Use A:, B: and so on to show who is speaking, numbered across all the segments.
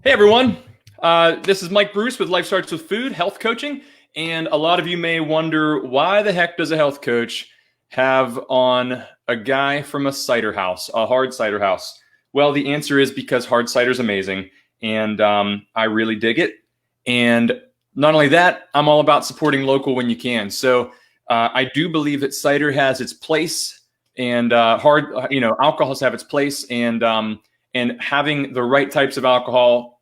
A: Hey everyone, this is Mike Bruce with Life Starts with Food, health coaching, and a lot of you may wonder why the heck does a health coach have on a guy from a cider house, a hard cider house? Well, the answer is because hard cider is amazing, and I really dig it. And not only that, I'm all about supporting local when you can. So I do believe that cider has its place, and alcohols have its place, and having the right types of alcohol.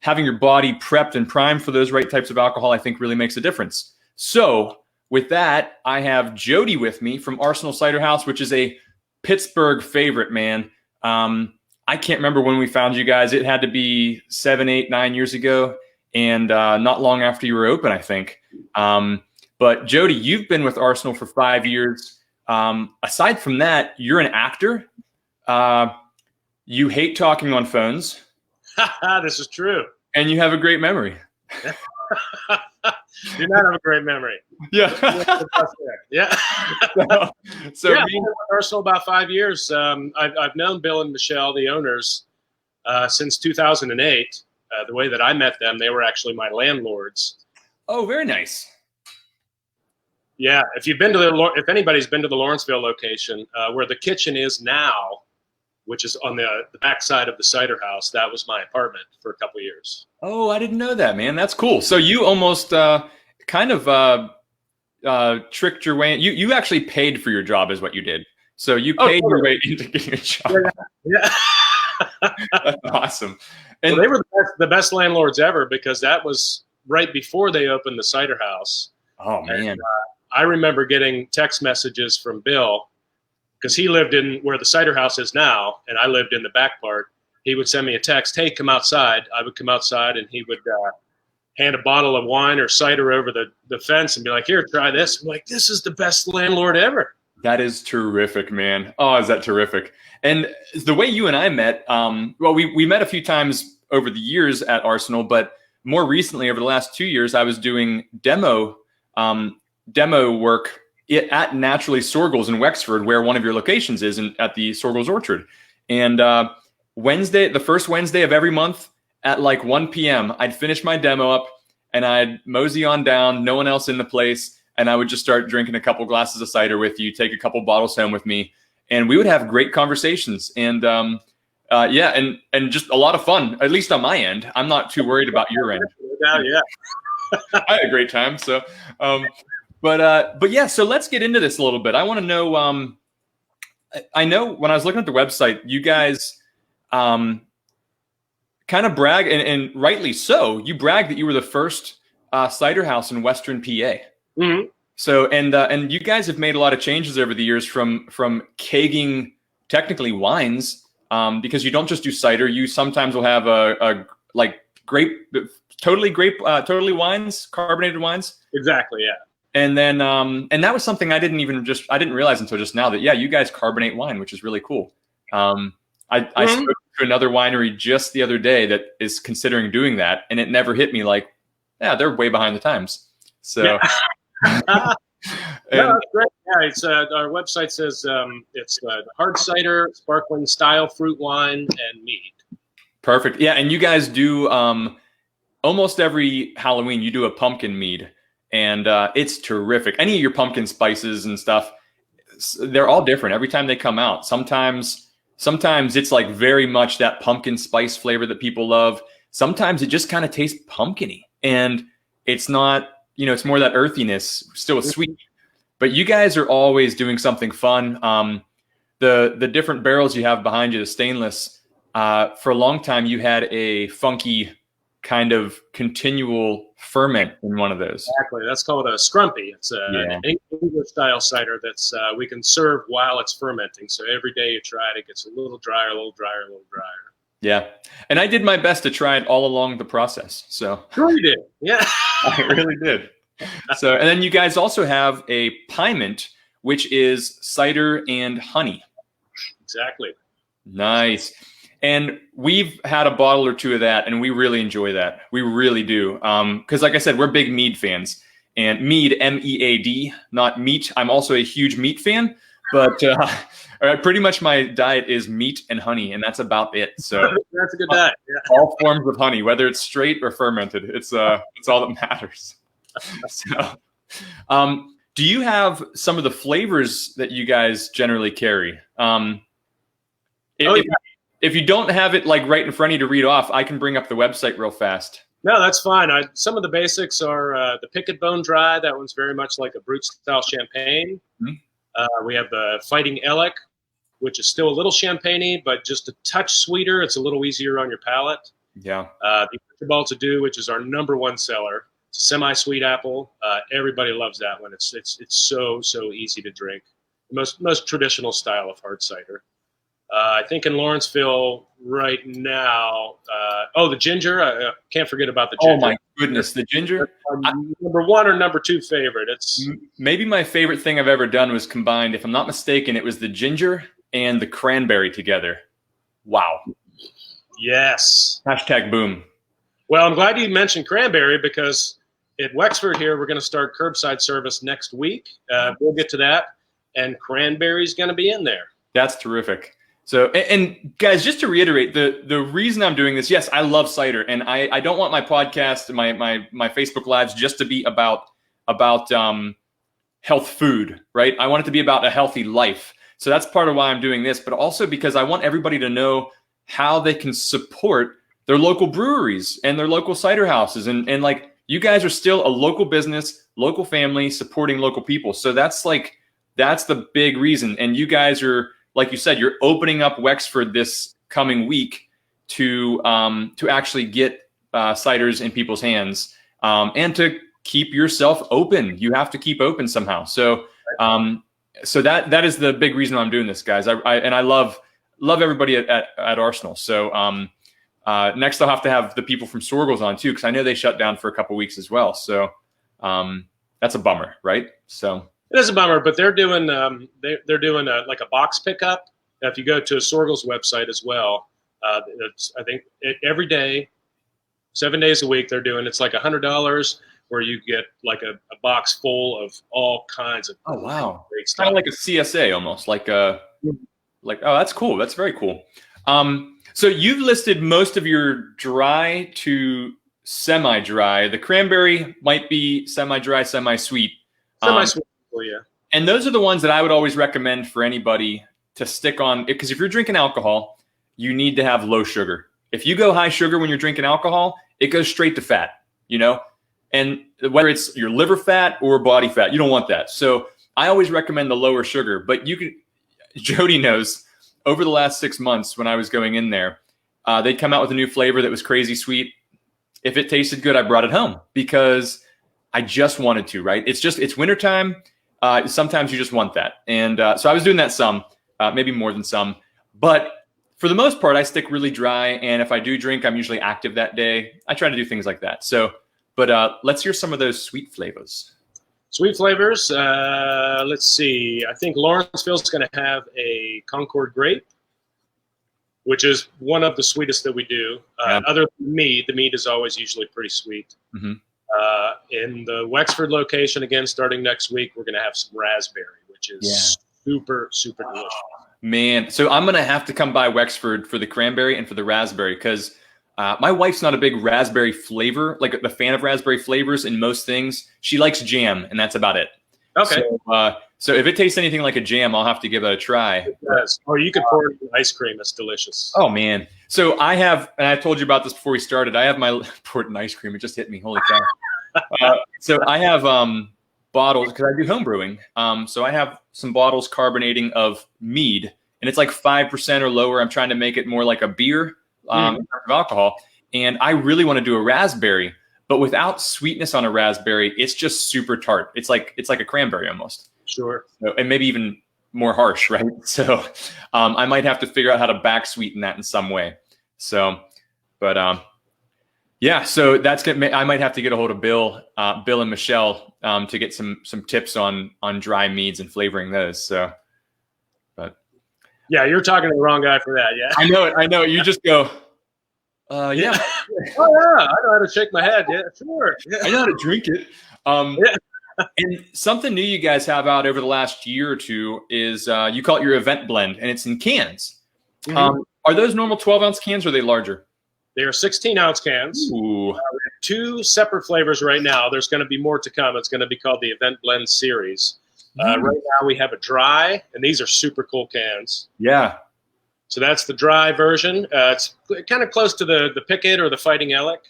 A: Having your body prepped and primed for those right types of alcohol, I think really makes a difference. So with that, I have Jody with me from Arsenal Cider House, which is a Pittsburgh favorite, man. I can't remember when we found you guys. It had to be 7, 8, 9 years ago, and not long after you were open, I think. But Jody, you've been with Arsenal for 5 years. Aside from that, you're an actor. You hate talking on phones.
B: This is true.
A: And you have a great memory.
B: Do not have a great memory.
A: Yeah.
B: Yeah.
A: So
B: yeah, I've been with Arsenal about 5 years. I've known Bill and Michelle, the owners, since 2008. The way that I met them, they were actually my landlords.
A: Oh, very nice.
B: Yeah. If anybody's been to the Lawrenceville location, where the kitchen is now, which is on the back side of the cider house, that was my apartment for a couple of years.
A: Oh, I didn't know that, man. That's cool. So you almost tricked your way in. You actually paid for your job is what you did. So you paid your way into getting a job.
B: Yeah.
A: That's awesome. And
B: they were the best landlords ever, because that was right before they opened the cider house.
A: Oh, man.
B: And, I remember getting text messages from Bill, because he lived in where the cider house is now, and I lived in the back part. He would send me a text, hey, come outside. I would come outside, and he would hand a bottle of wine or cider over the fence and be like, here, try this. I'm like, this is the best landlord ever.
A: That is terrific, man. Oh, is that terrific? And the way you and I met, we met a few times over the years at Arsenal, but more recently, over the last 2 years, I was doing demo work at Naturally Soergels in Wexford, where one of your locations is, at the Soergels Orchard. And the first Wednesday of every month at like 1 p.m., I'd finish my demo up and I'd mosey on down, no one else in the place, and I would just start drinking a couple glasses of cider with you, take a couple bottles home with me, and we would have great conversations. And and just a lot of fun, at least on my end. I'm not too worried about your end.
B: Yeah.
A: I had a great time. So But yeah, so let's get into this a little bit. I want to know, I know when I was looking at the website, you guys kind of brag, and rightly so, you brag that you were the first cider house in Western PA.
B: Mm-hmm.
A: So, and you guys have made a lot of changes over the years from kegging technically wines, because you don't just do cider. You sometimes will have totally wines, carbonated wines.
B: Exactly, yeah.
A: And then, and that was something I didn't realize until just now that, yeah, you guys carbonate wine, which is really cool. I spoke to another winery just the other day that is considering doing that, and it never hit me like, yeah, they're way behind the times. So,
B: no, that's great. Yeah, it's our website says it's hard cider, sparkling style fruit wine, and mead.
A: Perfect. Yeah, and you guys do almost every Halloween you do a pumpkin mead. And it's terrific. Any of your pumpkin spices and stuff, they're all different every time they come out. Sometimes it's like very much that pumpkin spice flavor that people love. Sometimes it just kind of tastes pumpkin-y. And it's not, it's more that earthiness, still sweet. But you guys are always doing something fun. The different barrels you have behind you, the stainless, for a long time you had a funky kind of continual ferment in one of those.
B: Exactly. That's called a scrumpy. It's an English style cider that's we can serve while it's fermenting. So every day you try it, it gets a little drier, a little drier, a little drier.
A: Yeah. And I did my best to try it all along the process. So
B: sure you did. Yeah.
A: I really did. So, and then you guys also have a piment, which is cider and honey.
B: Exactly.
A: Nice. And we've had a bottle or two of that, and we really enjoy that. We really do. Because like I said, we're big mead fans. And mead, M-E-A-D, not meat. I'm also a huge meat fan. But pretty much my diet is meat and honey, and that's about it. So
B: that's a good diet. Yeah.
A: all forms of honey, whether it's straight or fermented. It's all that matters. So, do you have some of the flavors that you guys generally carry? If you don't have it like right in front of you to read off, I can bring up the website real fast.
B: No, that's fine. Some of the basics are the Picket Bone Dry. That one's very much like a brut style champagne. Mm-hmm. We have the Fighting Elec, which is still a little champagne-y, but just a touch sweeter. It's a little easier on your palate.
A: Yeah.
B: The Archibald to Do, which is our #1 seller. It's semi-sweet apple. Everybody loves that one. It's so easy to drink. The most traditional style of hard cider. I think in Lawrenceville right now, the ginger. I can't forget about the ginger.
A: Oh my goodness, the ginger.
B: #1 or #2 favorite. It's
A: maybe my favorite thing I've ever done was combined, if I'm not mistaken, it was the ginger and the cranberry together. Wow.
B: Yes.
A: #boom.
B: Well, I'm glad you mentioned cranberry because at Wexford here, we're going to start curbside service next week. We'll get to that. And cranberry's going to be in there.
A: That's terrific. So, and guys, just to reiterate, the reason I'm doing this, yes, I love cider, and I don't want my podcast and my Facebook Lives just to be about health food, right? I want it to be about a healthy life. So that's part of why I'm doing this, but also because I want everybody to know how they can support their local breweries and their local cider houses. And like, you guys are still a local business, local family, supporting local people. So that's the big reason. And you guys are, like you said, you're opening up Wexford this coming week to actually get ciders in people's hands and to keep yourself open. You have to keep open somehow. So that is the big reason I'm doing this, guys. I love everybody at Arsenal. So next I'll have to have the people from Soergels on too, because I know they shut down for a couple weeks as well. So that's a bummer, right? So.
B: It is a bummer, but they're doing like a box pickup. If you go to a Soergel's website as well, I think every day, 7 days a week, they're doing. It's like $100 where you get like a box full of all kinds of great stuff.
A: Kind of like a CSA almost, oh, that's cool. That's very cool. So you've listed most of your dry to semi-dry. The cranberry might be semi-dry, semi-sweet.
B: Semi-sweet. Yeah.
A: And those are the ones that I would always recommend for anybody to stick on, because if you're drinking alcohol, you need to have low sugar. If you go high sugar when you're drinking alcohol, it goes straight to fat, and whether it's your liver fat or body fat, you don't want that. So I always recommend the lower sugar, but Jody knows over the last 6 months when I was going in there, they'd come out with a new flavor that was crazy sweet. If it tasted good, I brought it home because I just wanted to, right? It's wintertime. Sometimes you just want that. And so I was doing that some, maybe more than some. But for the most part, I stick really dry. And if I do drink, I'm usually active that day. I try to do things like that. So, but let's hear some of those sweet flavors.
B: Sweet flavors. Let's see. I think Lawrenceville's going to have a Concord grape, which is one of the sweetest that we do. Other than mead, the mead is always usually pretty sweet. Mm-hmm. In the Wexford location, again, starting next week, we're going to have some raspberry, which is super, super delicious.
A: Man, so I'm going to have to come by Wexford for the cranberry and for the raspberry because my wife's not a big raspberry flavor, like a fan of raspberry flavors in most things. She likes jam, and that's about it.
B: Okay.
A: So if it tastes anything like a jam, I'll have to give it a try.
B: It does. Or you could pour it in ice cream. It's delicious.
A: Oh, man. So I have, and I told you about this before we started, I have my poured in ice cream. It just hit me. Holy cow. So I have bottles, because I do home brewing. So I have some bottles carbonating of mead, and it's like 5% or lower. I'm trying to make it more like a beer in terms of alcohol. And I really want to do a raspberry, but without sweetness on a raspberry, it's just super tart. It's like a cranberry almost.
B: Sure.
A: So, and maybe even more harsh, right? So I might have to figure out how to back sweeten that in some way. So, but yeah, so that's good. I might have to get a hold of Bill and Michelle to get some tips on dry meads and flavoring those. So, but
B: yeah, you're talking to the wrong guy for that. Yeah,
A: I know. You just go, yeah.
B: Oh yeah, I know how to shake my head. Yeah, sure. Yeah.
A: I know how to drink it. And something new you guys have out over the last year or two is you call it your event blend, and it's in cans. Mm-hmm. Are those normal 12-ounce cans or are they larger?
B: They are 16-ounce cans.
A: Ooh.
B: We have 2 separate flavors right now. There's going to be more to come. It's going to be called the Event Blend Series. Right now we have a dry, and these are super cool cans.
A: Yeah.
B: So that's the dry version. It's kind of close to the Picket or the Fighting Ellick.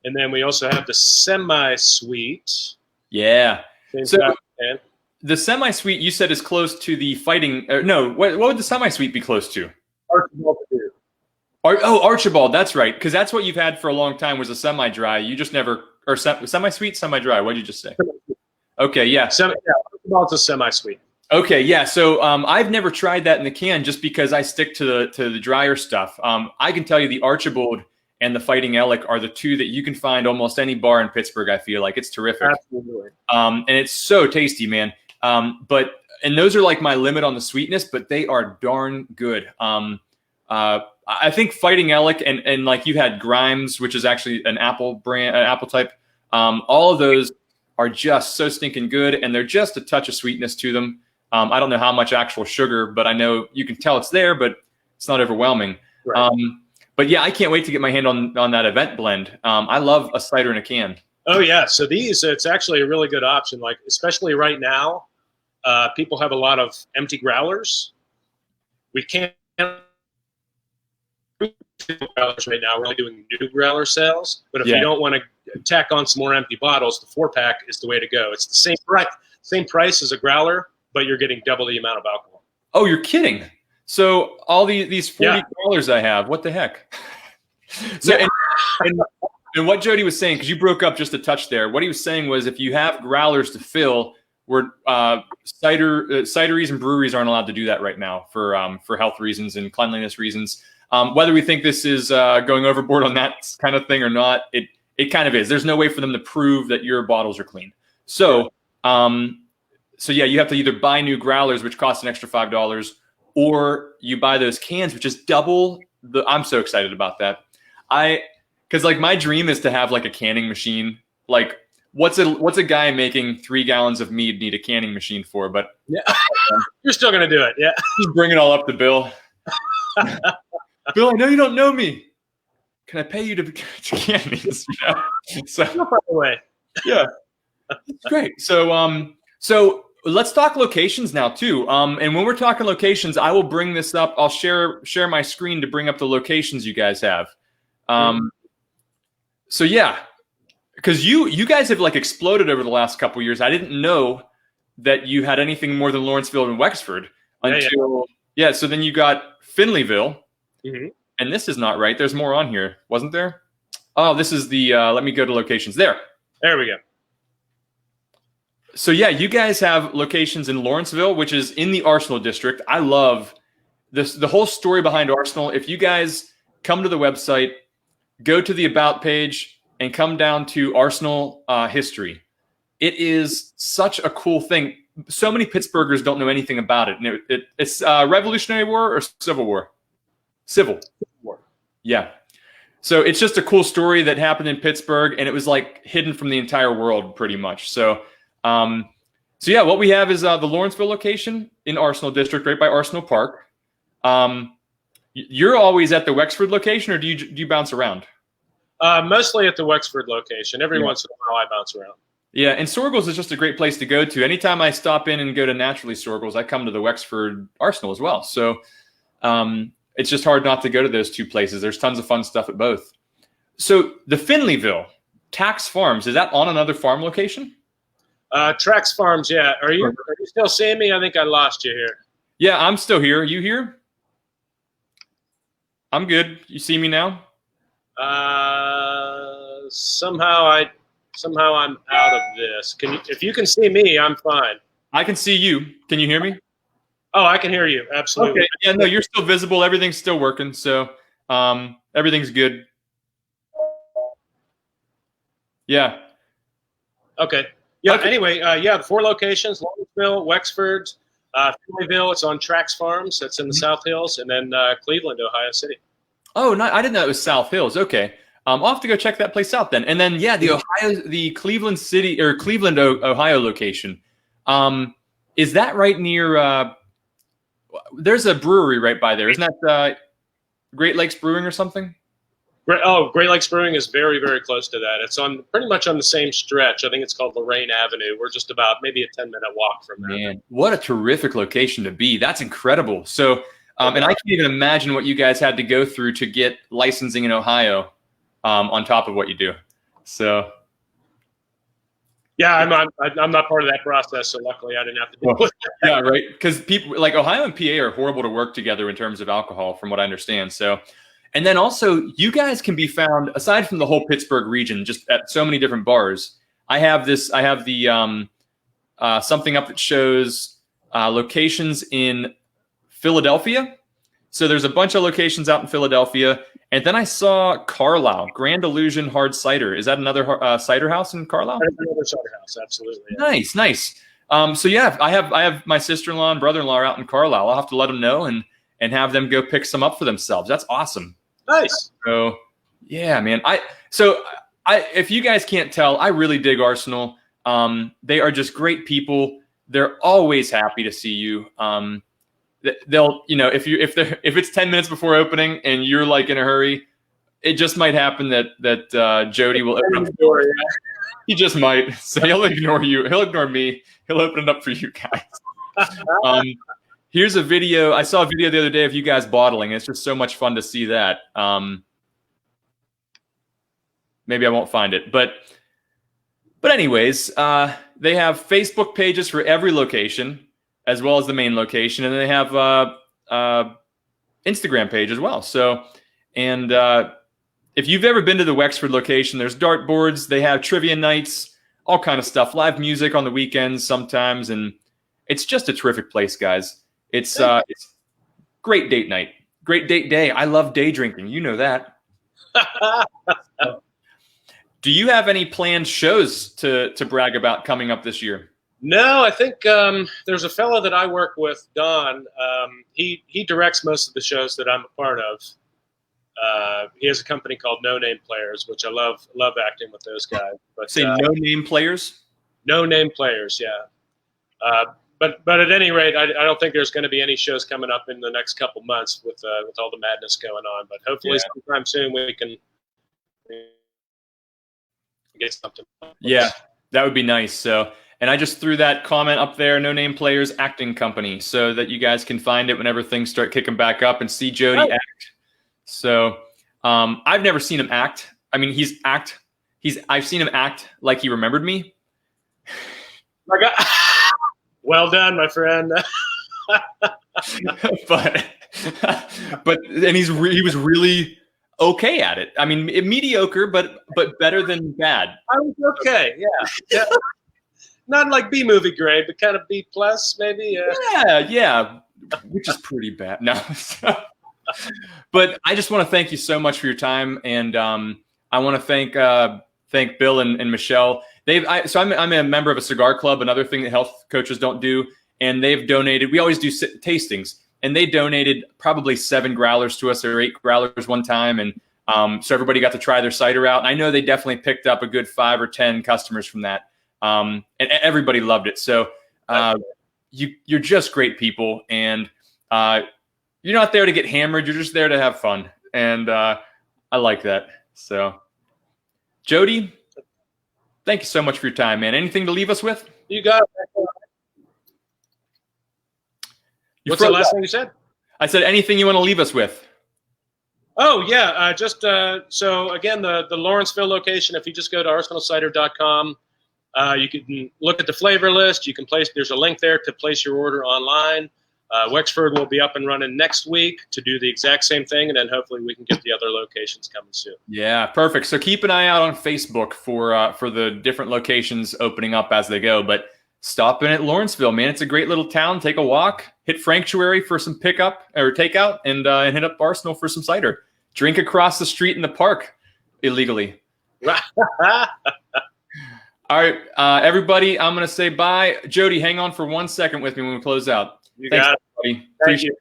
B: And then we also have the semi-sweet.
A: Yeah. So
B: can.
A: the semi-sweet you said is close to the Fighting. No, what would the semi-sweet be close to?
B: Archibald.
A: Archibald. That's right, because that's what you've had for a long time was a semi-dry. You just never or semi-sweet, semi-dry. What did you just say? Okay, yeah.
B: Archibald's a semi-sweet.
A: Okay, yeah. So I've never tried that in the can just because I stick to the drier stuff. I can tell you the Archibald and the Fighting Ellick are the 2 that you can find almost any bar in Pittsburgh. I feel like it's terrific.
B: Absolutely.
A: And it's so tasty, man. And those are like my limit on the sweetness, but they are darn good. I think Fighting Ellick and like you had Grimes, which is actually an Apple brand, Apple type. All of those are just so stinking good, and they're just a touch of sweetness to them. I don't know how much actual sugar, but I know you can tell it's there, but it's not overwhelming.
B: Right.
A: But yeah, I can't wait to get my hand on that event blend. I love a cider in a can.
B: Oh yeah, so it's actually a really good option. Like especially right now, people have a lot of empty growlers. We can't growlers right now. We're only doing new growler sales, but if you don't want to tack on some more empty bottles, the 4-pack is the way to go. It's the same price as a growler, but you're getting double the amount of alcohol.
A: Oh, you're kidding! So all these 40 growlers I have, what the heck? So and what Jody was saying, because you broke up just a touch there, what he was saying was if you have growlers to fill, where cideries and breweries aren't allowed to do that right now for health reasons and cleanliness reasons. Whether we think this is going overboard on that kind of thing or not, it kind of is. There's no way for them to prove that your bottles are clean. So, yeah, you have to either buy new growlers, which cost an extra $5, or you buy those cans, which is double the. I'm so excited about that. Because like my dream is to have like a canning machine. Like, what's a guy making 3 gallons of mead need a canning machine for? But
B: yeah, you're still gonna do it. Yeah,
A: just bring it all up to Bill. Bill, I know you don't know me. Can I pay you to can these? You know? So,
B: no problem way.
A: Yeah, great. So let's talk locations now too. And when we're talking locations, I will bring this up. I'll share my screen to bring up the locations you guys have. So yeah, because you guys have like exploded over the last couple of years. I didn't know that you had anything more than Lawrenceville and Wexford until So then you got Finleyville.
B: Mm-hmm.
A: And this is not right. There's more on here, wasn't there? Oh, this is the, let me go to locations. There
B: we go.
A: So yeah, you guys have locations in Lawrenceville, which is in the Arsenal District. I love this, the whole story behind Arsenal. If you guys come to the website, go to the About page, and come down to Arsenal history. It is such a cool thing. So many Pittsburghers don't know anything about it. And it's Revolutionary War or Civil War? Civil War. Yeah. So it's just a cool story that happened in Pittsburgh, and it was like hidden from the entire world pretty much. So yeah, what we have is the Lawrenceville location in Arsenal District, right by Arsenal Park. You're always at the Wexford location, or do you bounce around?
B: Mostly at the Wexford location. Every once in a while I bounce around. Yeah,
A: and Soergels is just a great place to go to. Anytime I stop in and go to Naturally Soergels, I come to the Wexford Arsenal as well. So it's just hard not to go to those two places. There's tons of fun stuff at both. So the Finleyville, Trax Farms, is that on another farm location?
B: Trax Farms, yeah. Are you still seeing me? I think I lost you here. Yeah,
A: I'm still here. You here? I'm good. You see me now?
B: Somehow I'm out of this. If you can see me, I'm fine.
A: I can see you. Can you hear me?
B: Oh, I can hear you. Absolutely.
A: Okay. Yeah, no, you're still visible. Everything's still working. So everything's good. Yeah.
B: Okay. Yeah. Okay. Anyway, the 4 locations: Lawrenceville, Wexford, Finleyville. It's on Trax Farms. That's in the South Hills, and then Cleveland, Ohio City.
A: Oh, no, I didn't know it was South Hills. Okay. I'll have to go check that place out then. And then, yeah, the Cleveland City or Cleveland, Ohio location. Is that right near? There's a brewery right by there. Isn't that Great Lakes Brewing or something?
B: Great Lakes Brewing is very, very close to that. It's on pretty much on the same stretch. I think it's called Lorraine Avenue. We're just about maybe a 10-minute walk from there.
A: Man, what a terrific location to be. That's incredible. So, and I can't even imagine what you guys had to go through to get licensing in Ohio on top of what you do. So,
B: yeah, I'm not part of that process, so luckily I didn't have to deal with that.
A: Yeah, right. Because people like Ohio and PA are horrible to work together in terms of alcohol, from what I understand. So, and then also you guys can be found aside from the whole Pittsburgh region, just at so many different bars. I have the something up that shows locations in Philadelphia. So there's a bunch of locations out in Philadelphia. And then I saw Carlisle, Grand Illusion Hard Cider. Is that another cider house in Carlisle?
B: That's another cider house, absolutely.
A: Yeah. Nice. So yeah, I have my sister-in-law and brother-in-law out in Carlisle. I'll have to let them know and have them go pick some up for themselves. That's awesome.
B: Nice.
A: So yeah, man. If you guys can't tell, I really dig Arsenal. They are just great people. They're always happy to see you. They'll, if it's 10 minutes before opening and you're like in a hurry, it just might happen that Jody will open up the door. He just might. So he'll ignore you. He'll ignore me. He'll open it up for you guys. Here's a video. I saw a video the other day of you guys bottling. It's just so much fun to see that. Maybe I won't find it, but anyways, they have Facebook pages for every location, as well as the main location. And they have Instagram page as well. So, and if you've ever been to the Wexford location, there's dartboards, they have trivia nights, all kind of stuff, live music on the weekends sometimes. And it's just a terrific place, guys. It's great date night, great date day. I love day drinking. You know that. Do you have any planned shows to brag about coming up this year?
B: No, I think there's a fellow that I work with, Don. He directs most of the shows that I'm a part of. He has a company called No Name Players, which I love acting with those guys. But
A: say No Name Players.
B: No Name Players, yeah. But at any rate, I don't think there's going to be any shows coming up in the next couple months with all the madness going on. But hopefully sometime soon we can get something.
A: Yeah, that would be nice. So, and I just threw that comment up there, No Name Players Acting Company, so that you guys can find it whenever things start kicking back up and see Jody act. So, I've never seen him act. I mean, I've seen him act like he remembered me.
B: Well done, my friend.
A: but he was really okay at it. I mean, mediocre, but better than bad.
B: I was okay. Yeah. Not like B movie grade, but kind of B plus maybe.
A: Yeah, which is pretty bad. No, but I just want to thank you so much for your time, and I want to thank Bill and Michelle. I'm a member of a cigar club, another thing that health coaches don't do, and they've donated. We always do tastings, and they donated probably 7 growlers to us, or 8 growlers one time, and so everybody got to try their cider out. And I know they definitely picked up a good 5 or 10 customers from that, and everybody loved it. So you're just great people, and you're not there to get hammered. You're just there to have fun, and I like that. So, Jody, thank you so much for your time, man. Anything to leave us with?
B: You got it. What's the last thing you said?
A: I said anything you want to leave us with.
B: Oh, yeah. So, again, the Lawrenceville location, if you just go to arsenalcider.com, you can look at the flavor list. You can there's a link there to place your order online. Wexford will be up and running next week to do the exact same thing, and then hopefully we can get the other locations coming soon. Yeah, perfect. So keep an eye out on Facebook for the different locations opening up as they go. But stop in at Lawrenceville, man. It's a great little town. Take a walk. Hit Franctuary for some pickup or takeout, and hit up Arsenal for some cider. Drink across the street in the park illegally. All right, everybody, I'm going to say bye. Jody, hang on for 1 second with me when we close out. You got it.
A: Buddy. Appreciate it.